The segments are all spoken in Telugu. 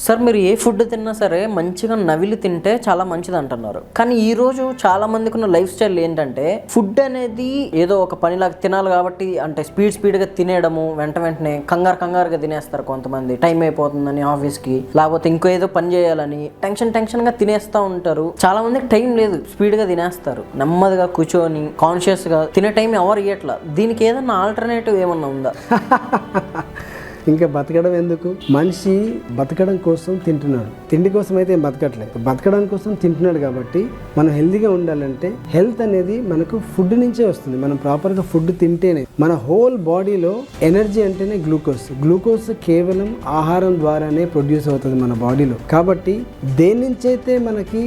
సార్ మీరు ఏ ఫుడ్ తిన్నా సరే మంచిగా నవిలి తింటే చాలా మంచిది అంటున్నారు. కానీ ఈ రోజు చాలా మందికి ఉన్న లైఫ్ స్టైల్ ఏంటంటే ఫుడ్ అనేది ఏదో ఒక పనిలాగా తినాలి కాబట్టి అంటే స్పీడ్గా తినేయడము, వెంటనే కంగారుగా తినేస్తారు. కొంతమంది టైం అయిపోతుందని ఆఫీస్కి, లేకపోతే ఇంకో ఏదో పని చేయాలని టెన్షన్గా తినేస్తూ ఉంటారు. చాలా మందికి టైం లేదు, స్పీడ్గా తినేస్తారు. నెమ్మదిగా కూర్చొని కాన్షియస్గా తినే టైం ఎవరు ఇవ్వట్లా. దీనికి ఏదన్నా ఆల్టర్నేటివ్ ఏమన్నా ఉందా? ఇంకా బతకడం ఎందుకు? మనిషి బతకడం కోసం తింటున్నాడు, తిండి కోసం అయితే ఏం బతకట్లేదు. బతకడం కోసం తింటున్నాడు కాబట్టి మనం హెల్తీగా ఉండాలంటే హెల్త్ అనేది మనకు ఫుడ్ నుంచే వస్తుంది. మనం ప్రాపర్గా ఫుడ్ తింటేనే మన హోల్ బాడీలో ఎనర్జీ అంటేనే గ్లూకోజ్ కేవలం ఆహారం ద్వారానే ప్రొడ్యూస్ అవుతుంది మన బాడీలో. కాబట్టి దేని నుంచి అయితే మనకి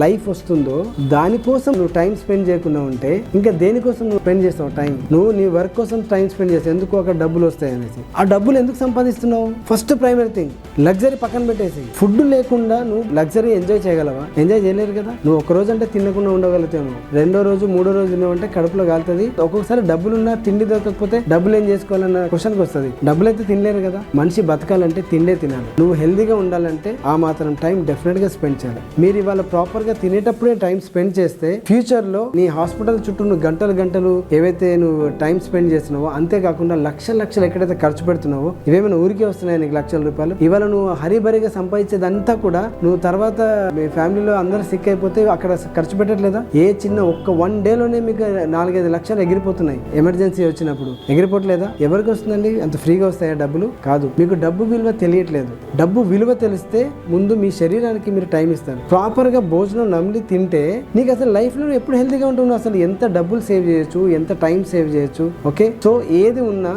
లైఫ్ వస్తుందో దానికోసం నువ్వు టైం స్పెండ్ చేయకుండా ఉంటే ఇంకా దేనికోసం నువ్వు స్పెండ్ చేస్తావు టైం? నువ్వు నీ వర్క్ కోసం టైం స్పెండ్ చేస్తావు, ఎందుకు? అక్కడ డబ్బులు వస్తాయి అనేసి. ఆ డబ్బులు ఎందుకు సంపాదిస్తున్నావు? ఫస్ట్ ప్రైమరీ థింగ్ లగ్జరీ పక్కన పెట్టేసి. ఫుడ్ లేకుండా నువ్వు లగ్జరీ ఎంజాయ్ చేయగలవా? ఎంజాయ్ చేయలేరు కదా. నువ్వు ఒక రోజు అంటే తినకుండా ఉండగలుగుతావు, రెండో రోజు మూడో రోజు తిన్నావంటే కడుపులో కాలుతుంది. ఒక్కొక్కసారి డబ్బులున్నా తిండి దొరకకపోతే డబ్బులు ఏం చేసుకోవాలన్న క్వశ్చన్కి వస్తుంది. డబ్బులు అయితే తినలేరు కదా. మనిషి బతకాలంటే తిండే తినాలి. నువ్వు హెల్దీగా ఉండాలంటే ఆ మాత్రం టైం డెఫినెట్ గా స్పెండ్ చేయాలి. మీరు ఇవాళ ప్రాపర్ గా తినేటప్పుడే టైం స్పెండ్ చేస్తే ఫ్యూచర్ లో నీ హాస్పిటల్ చుట్టూ నువ్వు గంటలు ఏవైతే నువ్వు టైం స్పెండ్ చేస్తున్నావో, అంతేకాకుండా లక్షలు ఎక్కడైతే ఖర్చు పెడుతున్నావో ఇవేమైనా ఊరికే వస్తున్నాయి నీకు లక్షల రూపాయలు? ఇవాళ నువ్వు హరిబరిగా సంపాదించేదంతా కూడా నువ్వు తర్వాత మీ ఫ్యామిలీలో అందరూ సిక్ అయిపోతే అక్కడ ఖర్చు పెట్టట్లేదా? ఏ చిన్న ఒక్క 1 డేలోనే మీకు 4-5 లక్షలు ఎగిరిపోతున్నాయి. ఎమర్జెన్సీ వచ్చినప్పుడు ఎగిరిపోవట్లేదా? ఎవరికి వస్తుందండి? అంత ఫ్రీగా వస్తాయా డబ్బులు? కాదు. మీకు డబ్బు విలువ తెలియట్లేదు. డబ్బు విలువ తెలిస్తే ముందు మీ శరీరానికి మీరు టైం ఇస్తారు. ప్రాపర్ గా భోజనం నమ్మి తింటే నీకు అసలు లైఫ్ లో ఎప్పుడు హెల్తీగా ఉంటుంది. అసలు ఎంత డబ్బులు సేవ్ చేయొచ్చు, ఎంత టైం సేవ్ చేయొచ్చు. ఓకే, సో ఏది ఉన్నా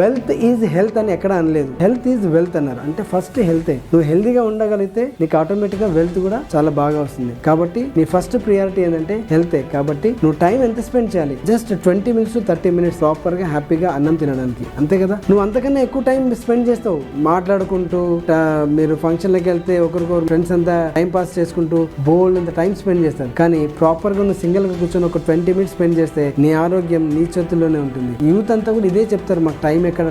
వెల్త్ ఈజ్ హెల్త్ అని ఎక్కడ అనలేదు, హెల్త్ ఈజ్ వెల్త్ అన్నారు. అంటే ఫస్ట్ హెల్తే. నువ్వు హెల్తీగా ఉండగలిగితే నీకు ఆటోమేటిక్ గా వెల్త్ కూడా చాలా బాగా వస్తుంది. కాబట్టి నీ ఫస్ట్ ప్రియారిటీ ఏంటంటే హెల్తే. కాబట్టి నువ్వు టైం ఎంత స్పెండ్ చేయాలి? Just 20 minutes to 30 minutes proper గా హ్యాపీగా అన్నం తినడానికి, అంతే కదా. నువ్వు అంతకన్నా ఎక్కువ టైం స్పెండ్ చేస్తావు మాట్లాడుకుంటూ. మీరు ఫంక్షన్లకి వెళ్తే ఒకరికొకరు ఫ్రెండ్స్ అంతా టైం పాస్ చేసుకుంటూ బోల్డ్ అంత టైం స్పెండ్ చేస్తారు. కానీ ప్రాపర్ గా నువ్వు సింగిల్ గా కూర్చొని ఒక 20 minutes స్పెండ్ చేస్తే నీ ఆరోగ్యం నీ చేతుల్లోనే ఉంటుంది. యూత్ అంతా కూడా ఇదే చెప్తారు, మాకు టైం ఎక్కడ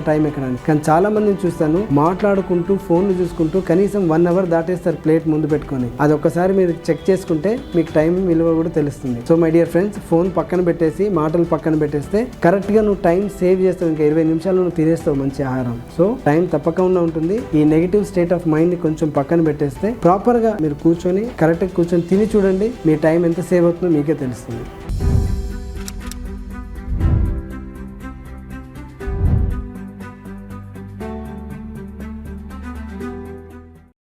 అని. కానీ చాలా మందిని చూస్తాను మాట్లాడుకుంటూ ఫోన్లు చూసుకుంటూ కనీసం 1 hour దాటేస్తారు ప్లేట్ ముందు పెట్టుకొని. అది ఒక్కసారి మీరు చెక్ చేసుకుంటే మీకు టైం విలువ కూడా తెలుస్తుంది. So my dear friends, phone పక్కన పెట్టేసి మాటలు పక్కన పెట్టేస్తే కరెక్ట్ గా నువ్వు టైం సేవ్ చేస్తావు. ఇంకా 20 నిమిషాలు నువ్వు తినేస్తావు మంచి ఆహారం. సో టైం తప్పకుండా ఉంటుంది. ఈ నెగిటివ్ స్టేట్ ఆఫ్ మైండ్ ని కొంచెం పక్కన పెట్టేస్తే ప్రాపర్ గా మీరు కూర్చొని కరెక్ట్ గా కూర్చొని తిని చూడండి, మీ టైం ఎంత సేవ్ అవుతుందో మీకే తెలుస్తుంది.